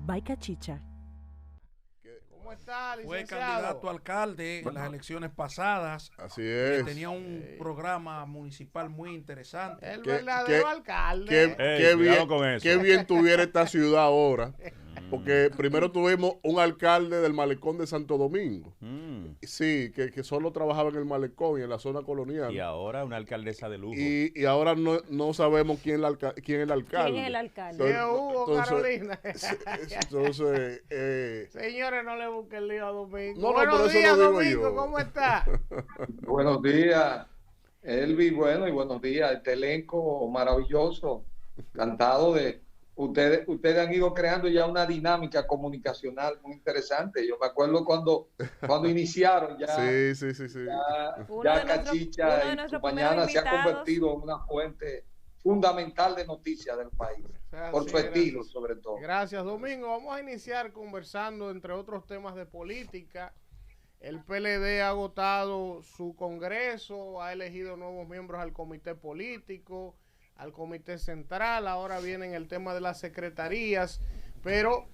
Baica Chicha. ¿Cómo está, licenciado? Fue candidato a alcalde en las elecciones pasadas. Así es. Tenía un programa municipal muy interesante. El verdadero alcalde. Qué bien tuviera esta ciudad ahora. Porque primero tuvimos un alcalde del malecón de Santo Domingo. Sí, que solo trabajaba en el malecón y en la zona colonial. Y ahora una alcaldesa de lujo. Y ahora no sabemos quién es el alcalde. ¿Quién es el alcalde? ¿Qué hubo, Carolina? Entonces, señores, no le busquen el lío a Domingo. No, Buenos por eso días, lo digo Domingo, yo. ¿cómo está? Buenos días, Elvi, bueno, y buenos días, este elenco maravilloso, encantado de... Ustedes han ido creando ya una dinámica comunicacional muy interesante. Yo me acuerdo cuando iniciaron ya, sí. ya Cachicha y su mañana se ha convertido en una fuente fundamental de noticias del país, por su estilo sobre todo. Gracias, Domingo. Vamos a iniciar conversando, entre otros temas de política. El PLD ha agotado su congreso, ha elegido nuevos miembros al comité político, al comité central, ahora viene el tema de las secretarías, pero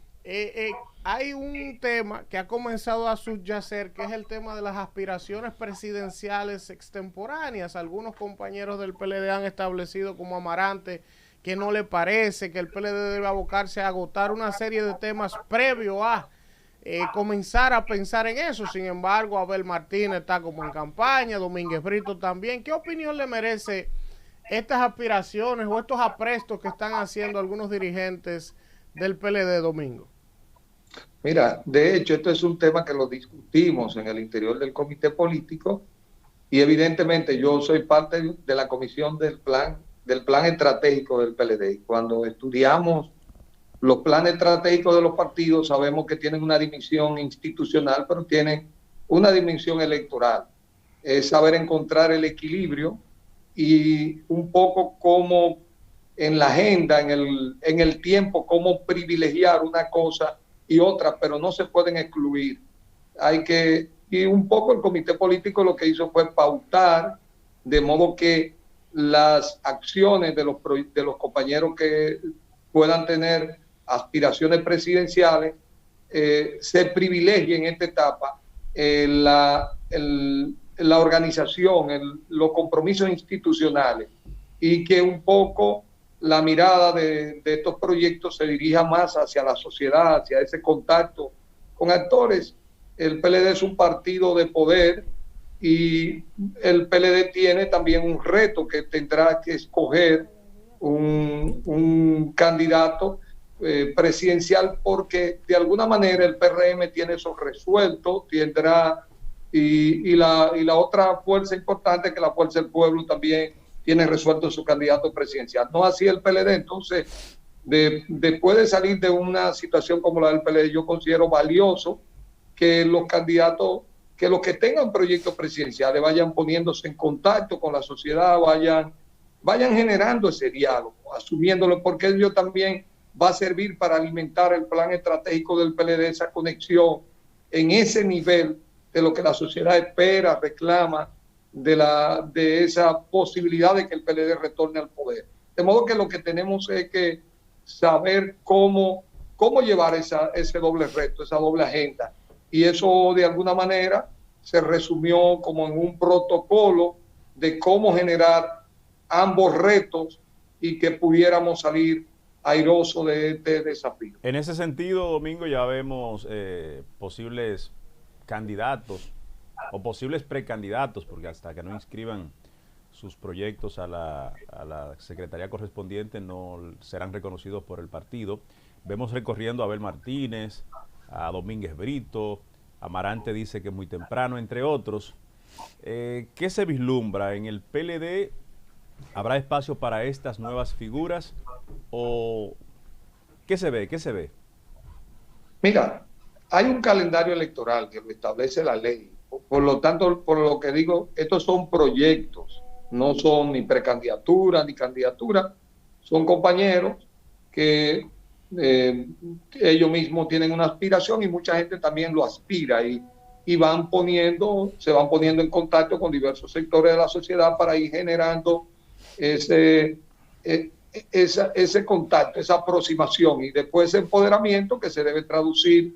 hay un tema que ha comenzado a subyacer, que es el tema de las aspiraciones presidenciales extemporáneas. Algunos compañeros del PLD han establecido, como Amarante, que no le parece que el PLD debe abocarse a agotar una serie de temas previo a comenzar a pensar en eso. Sin embargo, Abel Martínez está como en campaña, Domínguez Brito también. ¿Qué opinión le merece estas aspiraciones o estos aprestos que están haciendo algunos dirigentes del PLD, Domingo? Mira, de hecho, esto es un tema que lo discutimos en el interior del comité político y evidentemente yo soy parte de la comisión del plan estratégico del PLD. Cuando estudiamos los planes estratégicos de los partidos, sabemos que tienen una dimensión institucional, pero tienen una dimensión electoral. Es saber encontrar el equilibrio y un poco cómo en la agenda, en el tiempo, cómo privilegiar una cosa y otra, pero no se pueden excluir. Y un poco el comité político lo que hizo fue pautar, de modo que las acciones de los compañeros que puedan tener aspiraciones presidenciales se privilegien en esta etapa la organización, los compromisos institucionales, y que un poco la mirada de estos proyectos se dirija más hacia la sociedad, hacia ese contacto con actores. El PLD es un partido de poder y el PLD tiene también un reto que tendrá que escoger un candidato presidencial, porque de alguna manera el PRM tiene eso resuelto, tendrá y la otra fuerza importante, que la fuerza del pueblo, también tiene resuelto su candidato presidencial. No así el PLD. Entonces, después de salir de una situación como la del PLD, yo considero valioso que los candidatos, que los que tengan proyectos presidenciales vayan poniéndose en contacto con la sociedad, vayan generando ese diálogo, asumiéndolo, porque ello también va a servir para alimentar el plan estratégico del PLD, esa conexión en ese nivel de lo que la sociedad espera, reclama, de esa posibilidad de que el PLD retorne al poder. De modo que lo que tenemos es que saber cómo llevar ese doble reto, esa doble agenda. Y eso de alguna manera se resumió como en un protocolo de cómo generar ambos retos y que pudiéramos salir airoso de este desafío. En ese sentido, Domingo, ya vemos posibles candidatos o posibles precandidatos, porque hasta que no inscriban sus proyectos a la secretaría correspondiente no serán reconocidos por el partido. Vemos recorriendo a Abel Martínez, a Domínguez Brito, Amarante dice que muy temprano, entre otros. ¿Qué se vislumbra en el PLD? ¿Habrá espacio para estas nuevas figuras? ¿O qué se ve? ¿Qué se ve? Mira, hay un calendario electoral que lo establece la ley. Por lo tanto, por lo que digo, estos son proyectos, no son ni precandidatura ni candidatura. Son compañeros que ellos mismos tienen una aspiración y mucha gente también lo aspira y se van poniendo en contacto con diversos sectores de la sociedad para ir generando ese contacto, esa aproximación y después ese empoderamiento que se debe traducir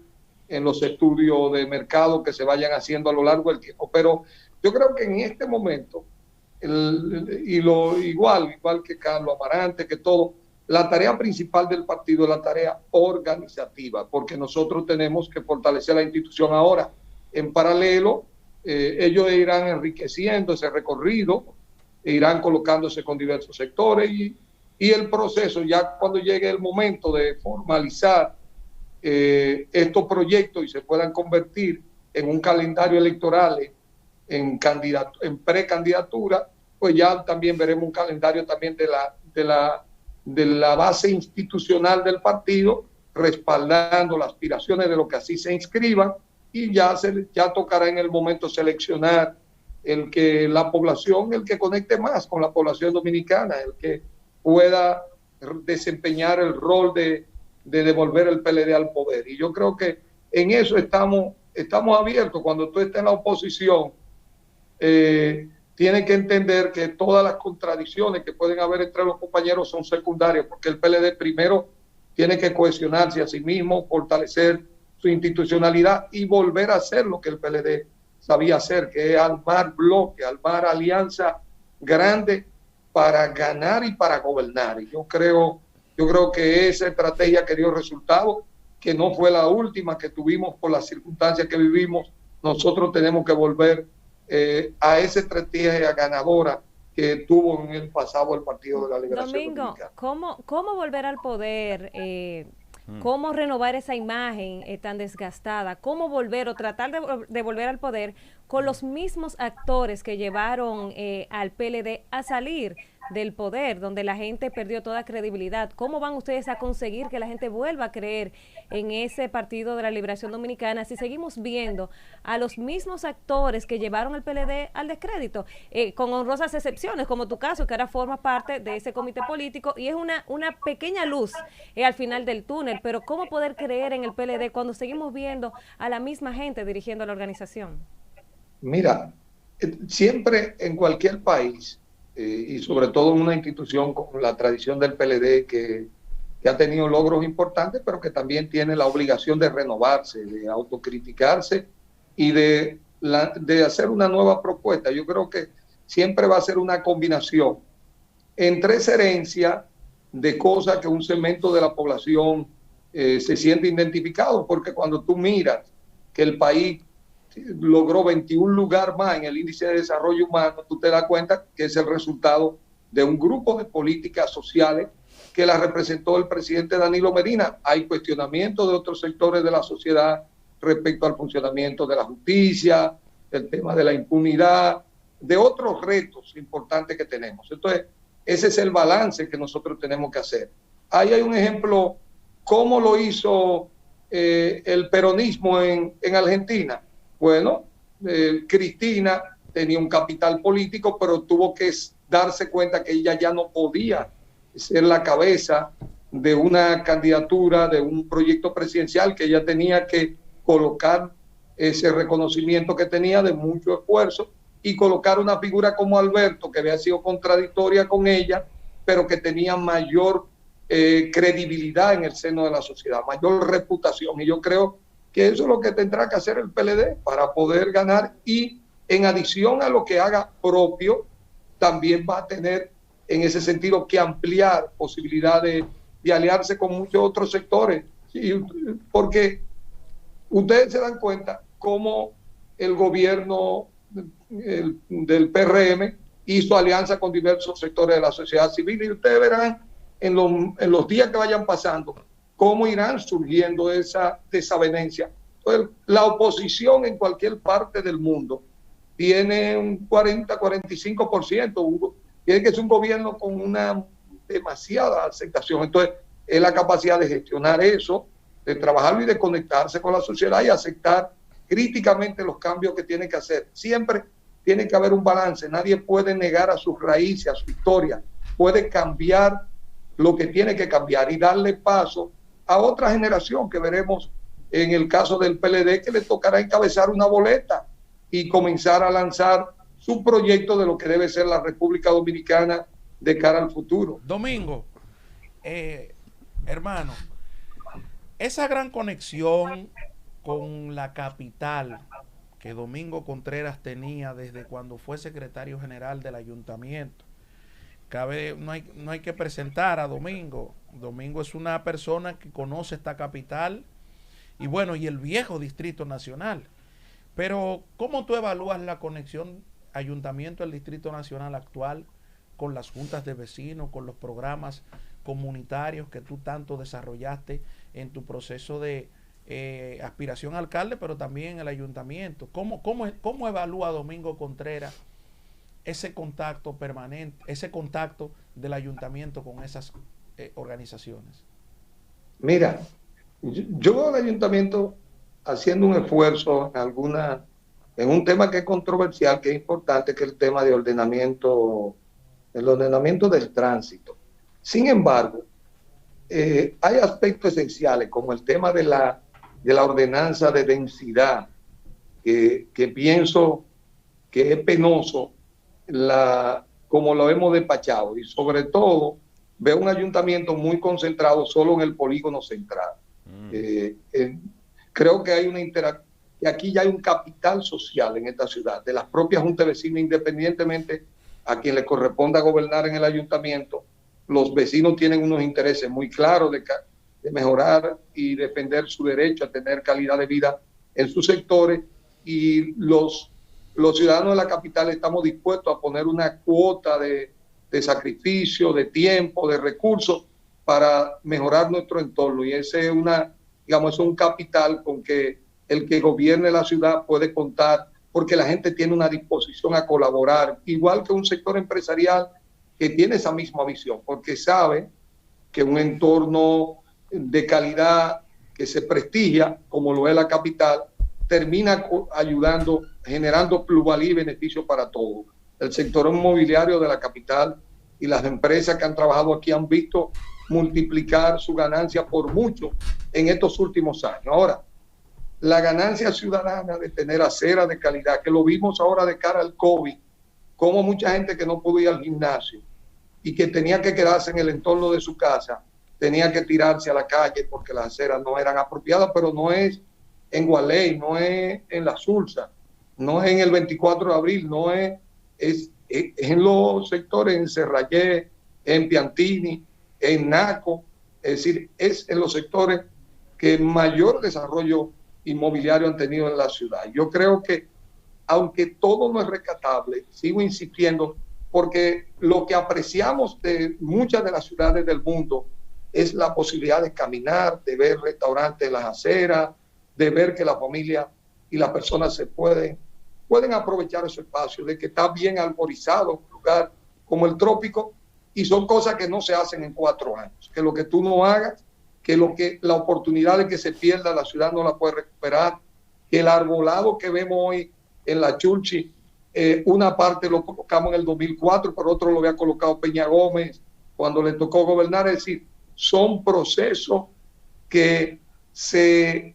en los estudios de mercado que se vayan haciendo a lo largo del tiempo. Pero yo creo que en este momento, igual que Carlos Amarante, que todo, la tarea principal del partido es la tarea organizativa, porque nosotros tenemos que fortalecer la institución ahora. En paralelo, ellos irán enriqueciendo ese recorrido, irán colocándose con diversos sectores y el proceso, ya cuando llegue el momento de formalizar estos proyectos y se puedan convertir en un calendario electoral, en precandidatura, pues ya también veremos un calendario también de la base institucional del partido, respaldando las aspiraciones de los que así se inscriban, y ya tocará en el momento seleccionar el que conecte más con la población dominicana, el que pueda desempeñar el rol de devolver el PLD al poder. Y yo creo que en eso estamos abiertos. Cuando tú estés en la oposición, tienes que entender que todas las contradicciones que pueden haber entre los compañeros son secundarias, porque el PLD primero tiene que cohesionarse a sí mismo, fortalecer su institucionalidad y volver a hacer lo que el PLD sabía hacer, que es armar bloques, armar alianzas grandes para ganar y para gobernar. Y yo creo que esa estrategia que dio resultado, que no fue la última que tuvimos por las circunstancias que vivimos, nosotros tenemos que volver a esa estrategia ganadora que tuvo en el pasado el Partido de la Liberación Dominicana. ¿Cómo volver al poder? ¿Cómo renovar esa imagen tan desgastada? ¿Cómo volver o tratar de volver al poder con los mismos actores que llevaron al PLD a salir del poder, donde la gente perdió toda credibilidad? ¿Cómo van ustedes a conseguir que la gente vuelva a creer en ese Partido de la Liberación Dominicana si seguimos viendo a los mismos actores que llevaron al PLD al descrédito, con honrosas excepciones, como tu caso, que ahora formas parte de ese comité político y es una pequeña luz al final del túnel? Pero ¿cómo poder creer en el PLD cuando seguimos viendo a la misma gente dirigiendo la organización? Mira, siempre en cualquier país, y sobre todo en una institución con la tradición del PLD que ha tenido logros importantes, pero que también tiene la obligación de renovarse, de autocriticarse y de hacer una nueva propuesta. Yo creo que siempre va a ser una combinación entre esa herencia de cosas que un segmento de la población se siente identificado, porque cuando tú miras que el país logró 21 lugares más en el índice de desarrollo humano, tú te das cuenta que es el resultado de un grupo de políticas sociales que la representó el presidente Danilo Medina. Hay cuestionamientos de otros sectores de la sociedad respecto al funcionamiento de la justicia, el tema de la impunidad, de otros retos importantes que tenemos. Entonces, ese es el balance que nosotros tenemos que hacer. Ahí hay un ejemplo, cómo lo hizo el peronismo en Argentina. Bueno, Cristina tenía un capital político, pero tuvo que darse cuenta que ella ya no podía ser la cabeza de una candidatura, de un proyecto presidencial, que ella tenía que colocar ese reconocimiento que tenía de mucho esfuerzo y colocar una figura como Alberto, que había sido contradictoria con ella, pero que tenía mayor credibilidad en el seno de la sociedad, mayor reputación. Y yo creo que eso es lo que tendrá que hacer el PLD para poder ganar, y en adición a lo que haga propio, también va a tener en ese sentido que ampliar posibilidades de aliarse con muchos otros sectores, porque ustedes se dan cuenta cómo el gobierno del PRM hizo alianza con diversos sectores de la sociedad civil, y ustedes verán en los días que vayan pasando cómo irán surgiendo esa desavenencia. Entonces, la oposición en cualquier parte del mundo tiene un 40-45%. Tiene que ser un gobierno con una demasiada aceptación. Entonces, es la capacidad de gestionar eso, de trabajarlo y de conectarse con la sociedad y aceptar críticamente los cambios que tiene que hacer. Siempre tiene que haber un balance. Nadie puede negar a sus raíces, a su historia. Puede cambiar lo que tiene que cambiar y darle paso a otra generación que veremos en el caso del PLD, que le tocará encabezar una boleta y comenzar a lanzar su proyecto de lo que debe ser la República Dominicana de cara al futuro. Domingo, hermano, esa gran conexión con la capital que Domingo Contreras tenía desde cuando fue secretario general del ayuntamiento. No hay que presentar a Domingo. Domingo es una persona que conoce esta capital y bueno, y el viejo Distrito Nacional. Pero, ¿cómo tú evalúas la conexión ayuntamiento del Distrito Nacional actual con las juntas de vecinos, con los programas comunitarios que tú tanto desarrollaste en tu proceso de aspiración a alcalde, pero también en el ayuntamiento? ¿Cómo evalúa Domingo Contreras ese contacto permanente, ese contacto del ayuntamiento con esas organizaciones? Mira, yo veo al ayuntamiento haciendo un esfuerzo en un tema que es controversial, que es importante, que es el tema de el ordenamiento del tránsito. Sin embargo, hay aspectos esenciales como el tema de la ordenanza de densidad, que pienso que es penoso como lo hemos despachado, y sobre todo veo un ayuntamiento muy concentrado solo en el polígono central. Creo que hay que aquí ya hay un capital social en esta ciudad, de las propias juntas de vecinos, independientemente a quien le corresponda gobernar en el ayuntamiento. Los vecinos tienen unos intereses muy claros de mejorar y defender su derecho a tener calidad de vida en sus sectores, y los ciudadanos de la capital estamos dispuestos a poner una cuota de sacrificio, de tiempo, de recursos para mejorar nuestro entorno, y ese es es un capital con que el que gobierne la ciudad puede contar, porque la gente tiene una disposición a colaborar, igual que un sector empresarial que tiene esa misma visión, porque sabe que un entorno de calidad que se prestigia, como lo es la capital, termina ayudando, generando plusvalía y beneficio para todos. El sector inmobiliario de la capital y las empresas que han trabajado aquí han visto multiplicar su ganancia por mucho en estos últimos años. Ahora, la ganancia ciudadana de tener aceras de calidad, que lo vimos ahora de cara al COVID, como mucha gente que no pudo ir al gimnasio y que tenía que quedarse en el entorno de su casa, tenía que tirarse a la calle porque las aceras no eran apropiadas, pero no es en Gualey, no es en La Sursa, no es en el 24 de abril, no es en los sectores, en Serrayé, en Piantini, en Naco, es decir, es en los sectores que mayor desarrollo inmobiliario han tenido en la ciudad. Yo creo que, aunque todo no es rescatable, sigo insistiendo, porque lo que apreciamos de muchas de las ciudades del mundo es la posibilidad de caminar, de ver restaurantes en las aceras, de ver que la familia y las personas pueden aprovechar ese espacio, de que está bien arborizado un lugar como el Trópico, y son cosas que no se hacen en 4 años, que lo que tú no hagas, que la oportunidad de que se pierda la ciudad no la puede recuperar, que el arbolado que vemos hoy en la Churchill, una parte lo colocamos en el 2004, pero otro lo había colocado Peña Gómez cuando le tocó gobernar. Es decir, son procesos que se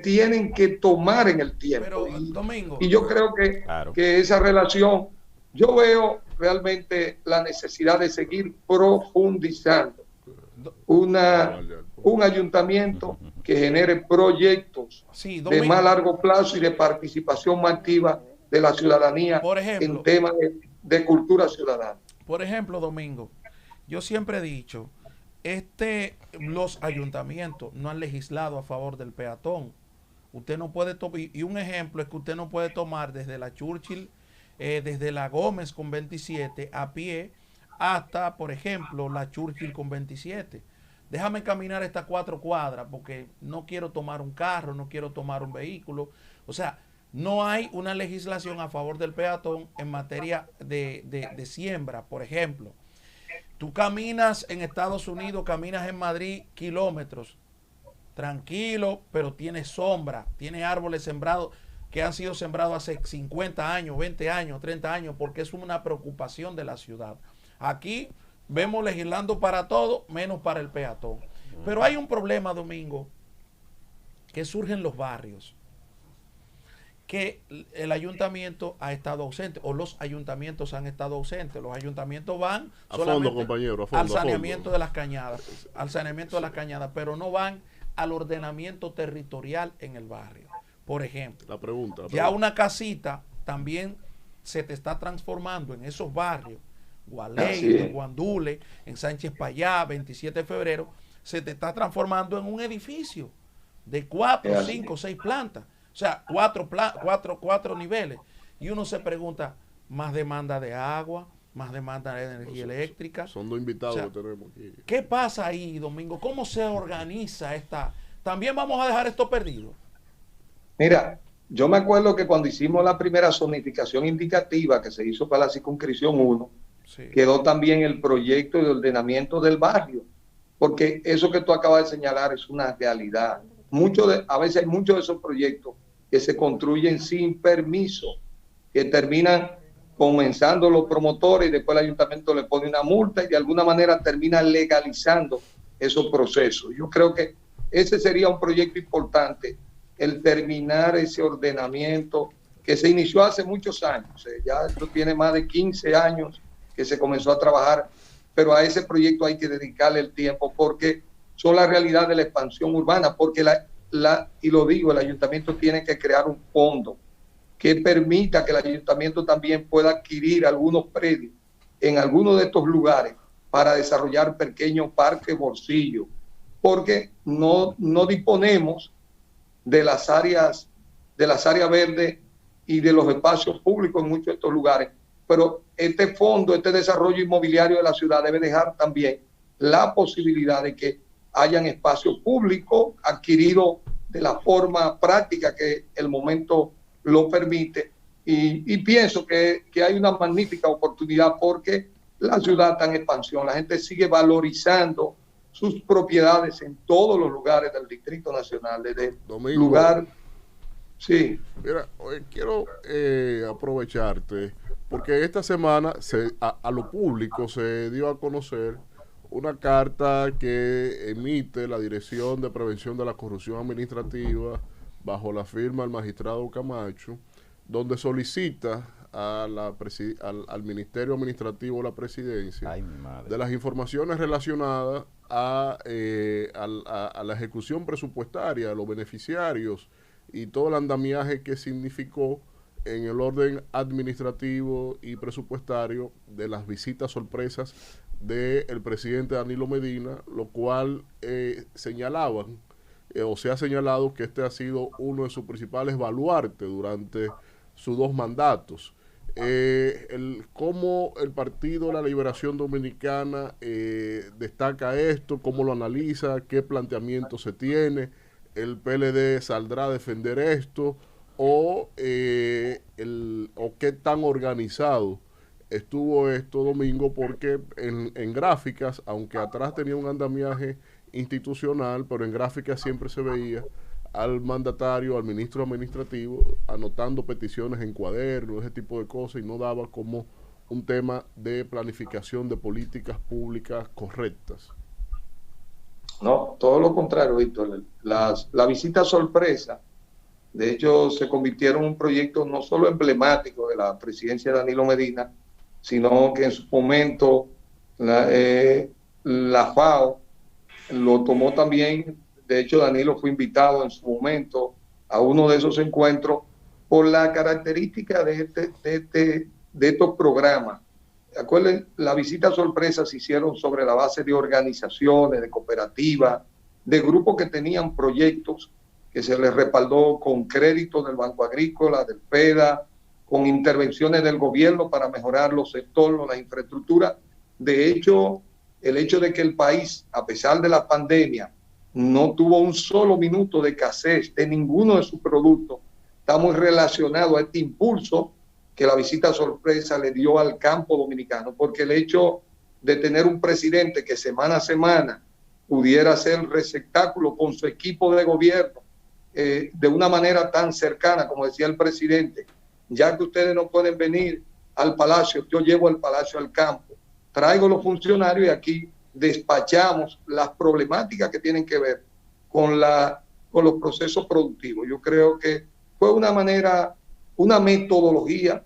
tienen que tomar en el tiempo. Pero, Domingo, y yo creo que, claro, que esa relación, yo veo realmente la necesidad de seguir profundizando un ayuntamiento que genere proyectos sí, Domingo, de más largo plazo y de participación más activa de la ciudadanía, por ejemplo, en temas de cultura ciudadana. Por ejemplo, Domingo, yo siempre he dicho, los ayuntamientos no han legislado a favor del peatón. Usted no puede y un ejemplo es que usted no puede tomar desde la Churchill, desde la Gómez con 27 a pie hasta, por ejemplo, la Churchill con 27. Déjame caminar estas 4 cuadras porque no quiero tomar un carro, no quiero tomar un vehículo. O sea, no hay una legislación a favor del peatón en materia de siembra, por ejemplo. Tú caminas en Estados Unidos, caminas en Madrid kilómetros, tranquilo, pero tienes sombra, tienes árboles sembrados que han sido sembrados hace 50 años, 20 años, 30 años, porque es una preocupación de la ciudad. Aquí vemos legislando para todo, menos para el peatón. Pero hay un problema, Domingo, que surge en los barrios. que el ayuntamiento ha estado ausente, o los ayuntamientos han estado ausentes. Los ayuntamientos van a fondo, compañero, a fondo, al saneamiento de las cañadas, pero no van al ordenamiento territorial en el barrio. Por ejemplo, la pregunta. Ya una casita también se te está transformando en esos barrios, Gualey, Guandule, en Sánchez Payá, 27 de febrero, se te está transformando en un edificio de 4, 5, 6 plantas. O sea, cuatro niveles. Y uno se pregunta, más demanda de agua, más demanda de energía eléctrica. Son dos invitados que tenemos aquí. ¿Qué pasa ahí, Domingo? ¿Cómo se organiza esta? ¿También vamos a dejar esto perdido? Mira, yo me acuerdo que cuando hicimos la primera zonificación indicativa que se hizo para la circunscripción 1, quedó también el proyecto de ordenamiento del barrio, porque eso que tú acabas de señalar es una realidad. A veces hay muchos de esos proyectos que se construyen sin permiso, que terminan comenzando los promotores y después el ayuntamiento le pone una multa y de alguna manera termina legalizando esos procesos. Yo creo que ese sería un proyecto importante, el terminar ese ordenamiento que se inició hace muchos años. Ya esto tiene más de 15 años que se comenzó a trabajar, pero a ese proyecto hay que dedicarle el tiempo porque son la realidad de la expansión urbana, porque y lo digo, el ayuntamiento tiene que crear un fondo que permita que el ayuntamiento también pueda adquirir algunos predios en algunos de estos lugares para desarrollar pequeños parques bolsillo, porque no disponemos de las áreas verdes y de los espacios públicos en muchos de estos lugares, pero este fondo, este desarrollo inmobiliario de la ciudad debe dejar también la posibilidad de que hayan espacios públicos adquiridos de la forma práctica que el momento lo permite. Y pienso que hay una magnífica oportunidad porque la ciudad está en expansión. La gente sigue valorizando sus propiedades en todos los lugares del Distrito Nacional. Desde Domingo, lugar... Sí. Mira, quiero aprovecharte porque esta semana a lo público se dio a conocer una carta que emite la Dirección de Prevención de la Corrupción Administrativa bajo la firma del magistrado Camacho, donde solicita al Ministerio Administrativo de la Presidencia de las informaciones relacionadas a la ejecución presupuestaria de los beneficiarios y todo el andamiaje que significó en el orden administrativo y presupuestario de las visitas sorpresas del presidente Danilo Medina, lo cual señalaban o se ha señalado que este ha sido uno de sus principales baluartes durante sus 2 mandatos. ¿Cómo el Partido de la Liberación Dominicana destaca esto? ¿Cómo lo analiza? ¿Qué planteamiento se tiene? ¿El PLD saldrá a defender esto? ¿O qué tan organizado estuvo esto, Domingo? Porque en gráficas, aunque atrás tenía un andamiaje institucional, pero en gráficas siempre se veía al mandatario, al ministro administrativo, anotando peticiones en cuadernos, ese tipo de cosas, y no daba como un tema de planificación de políticas públicas correctas. No, todo lo contrario, Víctor. La visita sorpresa, de hecho, se convirtieron en un proyecto no solo emblemático de la presidencia de Danilo Medina, sino que en su momento la FAO lo tomó también. De hecho, Danilo fue invitado en su momento a uno de esos encuentros por la característica de estos programas. Acuérdense, la visita sorpresa se hicieron sobre la base de organizaciones, de cooperativas, de grupos que tenían proyectos que se les respaldó con créditos del Banco Agrícola, del PEDA, con intervenciones del gobierno para mejorar los sectores, la infraestructura. De hecho, el hecho de que el país, a pesar de la pandemia, no tuvo un solo minuto de escasez de ninguno de sus productos, está muy relacionado a este impulso que la visita sorpresa le dio al campo dominicano, porque el hecho de tener un presidente que semana a semana pudiera hacer receptáculo con su equipo de gobierno de una manera tan cercana, como decía el presidente, ya que ustedes no pueden venir al palacio, yo llevo al palacio al campo, traigo los funcionarios y aquí despachamos las problemáticas que tienen que ver con los procesos productivos. Yo creo que fue una manera una metodología,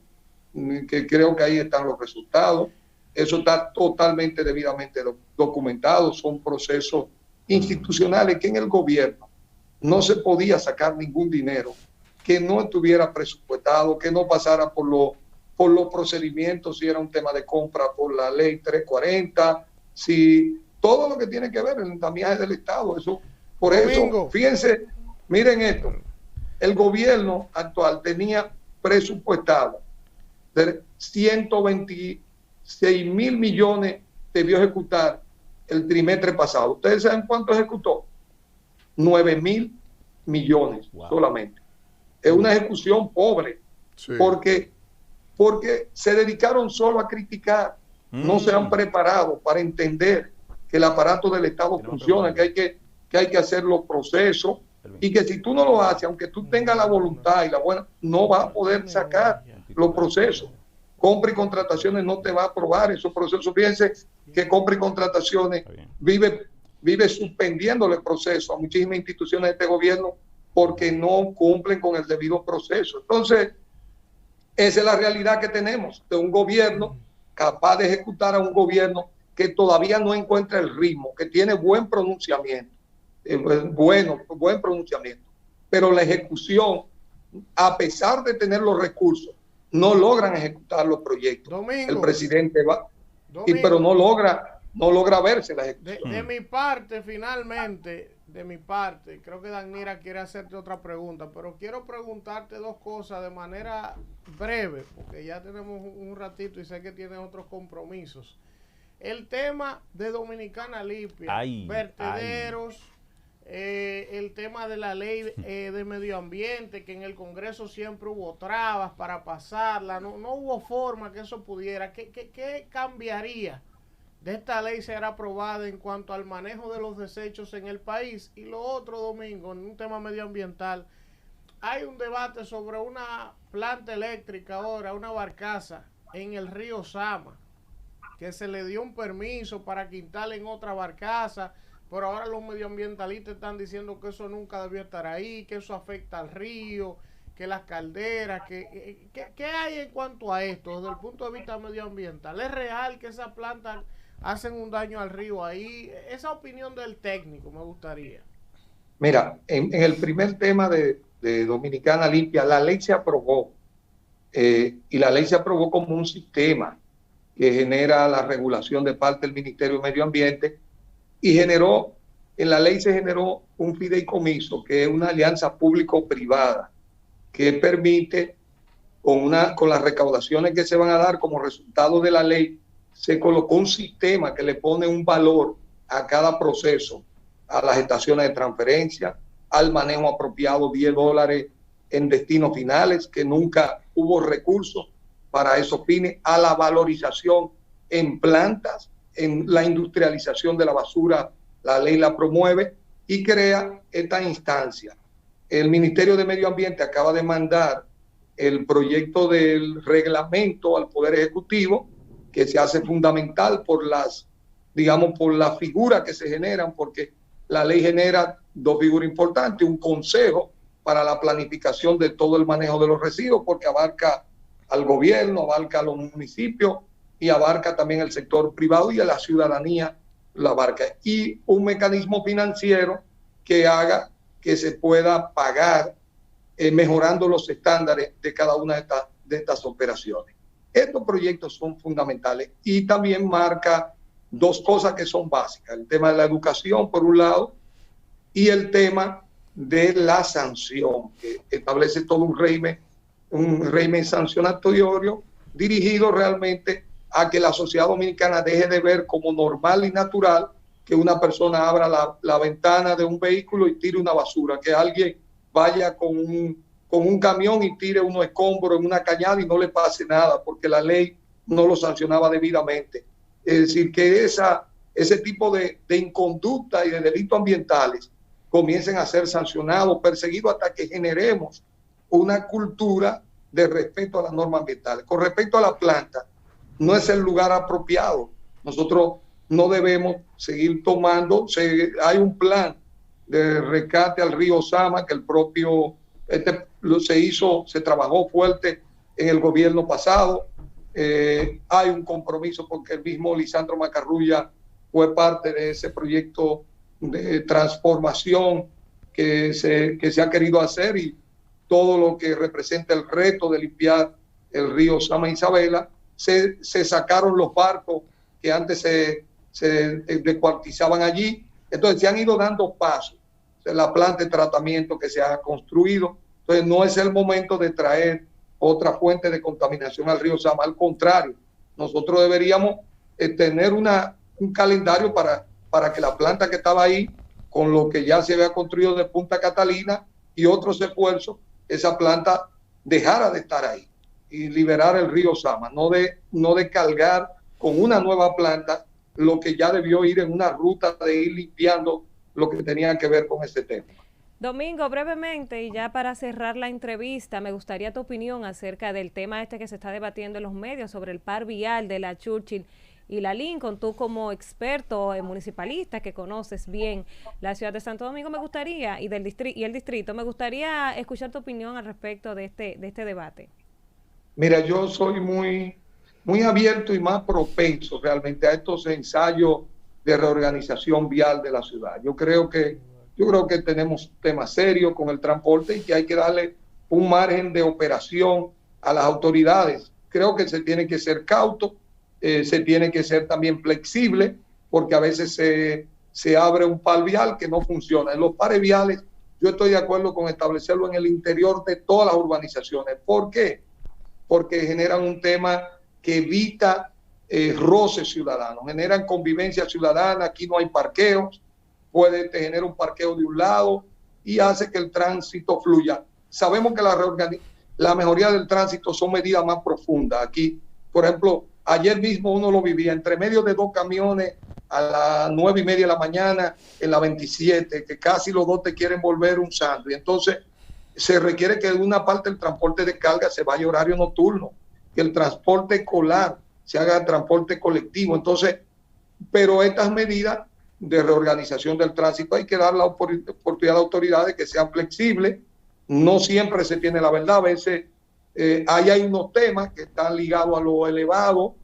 que creo que ahí están los resultados. Eso está totalmente debidamente documentado. Son procesos institucionales que en el gobierno no se podía sacar ningún dinero que no estuviera presupuestado, que no pasara por los procedimientos, si era un tema de compra por la ley 340, si todo lo que tiene que ver en el andamiaje del Estado. Eso, por eso, fíjense, miren esto, el gobierno actual tenía presupuestado de 126.000 millones, debió ejecutar el trimestre pasado. ¿Ustedes saben cuánto ejecutó? 9.000 millones solamente. Es una ejecución pobre, sí, porque se dedicaron solo a criticar, no se han preparado para entender que el aparato del Estado funciona, que hay que hacer los procesos, y que si tú no lo haces, aunque tú tengas la voluntad y la buena, no vas a poder sacar los procesos. Compra y contrataciones no te va a aprobar esos procesos. Fíjense que compra y contrataciones vive suspendiéndole el proceso a muchísimas instituciones de este gobierno porque no cumplen con el debido proceso. Entonces, esa es la realidad que tenemos de un gobierno capaz de ejecutar a un gobierno que todavía no encuentra el ritmo, que tiene buen pronunciamiento, buen pronunciamiento, pero la ejecución, a pesar de tener los recursos, no logran ejecutar los proyectos. Domingo, el presidente va, pero no logra verse la ejecución. De mi parte, finalmente, creo que Danira quiere hacerte otra pregunta, pero quiero preguntarte dos cosas de manera breve, porque ya tenemos un ratito y sé que tienes otros compromisos. El tema de Dominicana Limpia, vertederos, el tema de la ley de medio ambiente, que en el Congreso siempre hubo trabas para pasarla, no hubo forma que eso pudiera. ¿Qué cambiaría de esta ley ser aprobada en cuanto al manejo de los desechos en el país? Y lo otro, Domingo, en un tema medioambiental, hay un debate sobre una planta eléctrica ahora, una barcaza en el río Sama, que se le dio un permiso para que instalen otra barcaza, pero ahora los medioambientalistas están diciendo que eso nunca debió estar ahí, que eso afecta al río, que las calderas, ¿qué hay en cuanto a esto desde el punto de vista medioambiental? ¿Es real que esas plantas hacen un daño al río ahí? Esa opinión del técnico me gustaría. Mira, en el primer tema de Dominicana Limpia, la ley se aprobó, y la ley se aprobó como un sistema que genera la regulación de parte del Ministerio de Medio Ambiente, y en la ley se generó un fideicomiso, que es una alianza público-privada, que permite, con las recaudaciones que se van a dar como resultado de la ley, se colocó un sistema que le pone un valor a cada proceso, a las estaciones de transferencia, al manejo apropiado, $10 en destinos finales, que nunca hubo recursos para esos fines, a la valorización en plantas, en la industrialización de la basura. La ley la promueve y crea esta instancia. El Ministerio de Medio Ambiente acaba de mandar el proyecto del reglamento al Poder Ejecutivo, que se hace fundamental por las figuras que se generan, porque la ley genera dos figuras importantes: un consejo para la planificación de todo el manejo de los residuos, porque abarca al gobierno, abarca a los municipios y abarca también el sector privado, y a la ciudadanía la abarca, y un mecanismo financiero que haga que se pueda pagar mejorando los estándares de cada una de estas operaciones. Estos proyectos son fundamentales, y también marca dos cosas que son básicas: el tema de la educación, por un lado, y el tema de la sanción, que establece todo un régimen sancionatorio dirigido realmente a que la sociedad dominicana deje de ver como normal y natural que una persona abra la ventana de un vehículo y tire una basura, que alguien vaya con un camión y tire unos escombros en una cañada y no le pase nada, porque la ley no lo sancionaba debidamente. Es decir, que ese tipo de inconducta y de delitos ambientales comiencen a ser sancionados, perseguidos, hasta que generemos una cultura de respeto a las normas ambientales. Con respecto a la planta, no es el lugar apropiado. Nosotros no debemos seguir tomando. Hay un plan de rescate al río Sama que el propio se trabajó fuerte en el gobierno pasado. Hay un compromiso porque el mismo Lisandro Macarrulla fue parte de ese proyecto de transformación que se ha querido hacer, y todo lo que representa el reto de limpiar el río Sama Isabela. Se sacaron los barcos que antes se descuartizaban allí. Entonces se han ido dando pasos. La planta de tratamiento que se ha construido. Entonces no es el momento de traer otra fuente de contaminación al río Sama. Al contrario, nosotros deberíamos tener un calendario para que la planta que estaba ahí, con lo que ya se había construido de Punta Catalina y otros esfuerzos, esa planta dejara de estar ahí y liberar el río Sama, no de cargar con una nueva planta lo que ya debió ir en una ruta de ir limpiando lo que tenía que ver con este tema. Domingo, brevemente, y ya para cerrar la entrevista, me gustaría tu opinión acerca del tema que se está debatiendo en los medios sobre el par vial de la Churchill y la Lincoln. Tú como experto municipalista que conoces bien la ciudad de Santo Domingo, me gustaría, y el distrito, me gustaría escuchar tu opinión al respecto de este debate. Mira, yo soy muy abierto y más propenso realmente a estos ensayos de reorganización vial de la ciudad. Yo creo que tenemos temas serios con el transporte y que hay que darle un margen de operación a las autoridades. Creo que se tiene que ser cauto, se tiene que ser también flexible, porque a veces se abre un par vial que no funciona. En los pares viales, yo estoy de acuerdo con establecerlo en el interior de todas las urbanizaciones. ¿Por qué? Porque generan un tema que evita roces ciudadanos, generan convivencia ciudadana. Aquí no hay parqueos, puede tener un parqueo de un lado y hace que el tránsito fluya. Sabemos que la mejoría del tránsito son medidas más profundas. Aquí, por ejemplo, ayer mismo uno lo vivía entre medio de dos camiones a las 9:30 de la mañana en la 27, que casi los dos te quieren volver un santo. Y entonces se requiere que de una parte el transporte de carga se vaya a horario nocturno, que el transporte escolar se haga transporte colectivo. Entonces, pero estas medidas de reorganización del tránsito hay que dar la oportunidad a las autoridades que sean flexibles. No siempre se tiene la verdad. A veces ahí hay unos temas que están ligados a lo elevado.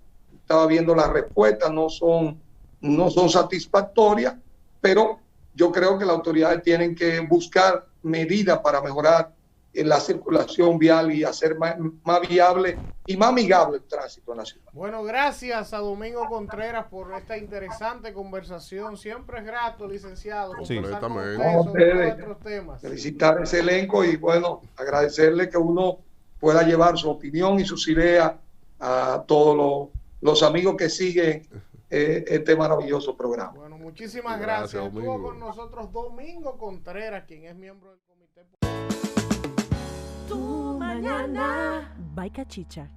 Estaba viendo las respuestas, no son satisfactorias, pero yo creo que las autoridades tienen que buscar medidas para mejorar la circulación vial y hacer más viable y más amigable el tránsito en la ciudad. Bueno, gracias a Domingo Contreras por esta interesante conversación. Siempre es grato, licenciado, conversar con usted sobre otros temas. Felicitar ese elenco y, bueno, agradecerle que uno pueda llevar su opinión y sus ideas a todos los amigos que siguen este maravilloso programa. Bueno, muchísimas gracias. Estuvo con nosotros Domingo Contreras, quien es miembro del comité. Tu mañana. By Cachicha.